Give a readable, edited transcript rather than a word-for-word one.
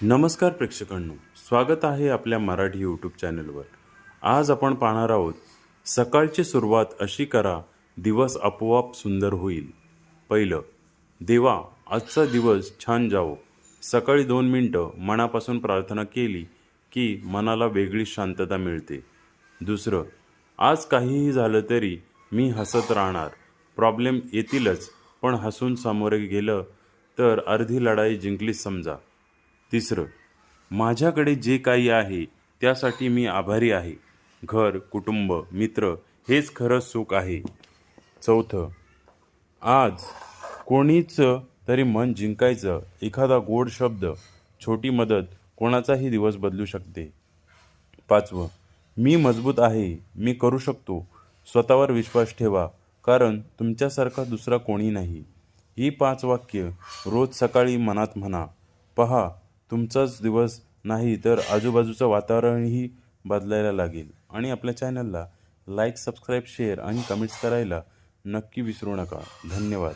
नमस्कार प्रेक्षकांनो, स्वागत आहे आपल्या मराठी यूट्यूब चॅनलवर। आज आपण पाहणार आहोत, सकाळची सुरुवात अशी करा, दिवस आपोआप सुंदर होईल। पहिलं, देवा आजचा दिवस छान जावो। सकाळी 2 मिनिटं मनापासून प्रार्थना केली की मनाला वेगळी शांतता मिळते। दुसरं, आज काहीही झालं तरी मी हसत राहणार। प्रॉब्लेम येतीलच, पण हसून सामोरे गेलं तर अर्धी लढाई जिंकलीच समजा। तिसरं, माझ्याकडे जे काही आहे त्यासाठी मी आभारी आहे। घर, कुटुंब, मित्र हेच खरं सुख आहे। चौथं, आज कोणीच तरी मन जिंकायचं। एखादा गोड शब्द, छोटी मदत कोणाचाही दिवस बदलू शकते। पाचवं, मी मजबूत आहे, मी करू शकतो। स्वतःवर विश्वास ठेवा, कारण तुमच्यासारखा दुसरा कोणी नाही। ही 5 वाक्य रोज सकाळी मनात म्हणा। पहा, तुमचाच दिवस नाही तर आजूबाजूचं वातावरणही बदलायला लागेल। आणि आपल्या चॅनलला लाईक, सबस्क्राईब, शेअर आणि कमेंट्स करायला नक्की विसरू नका। धन्यवाद।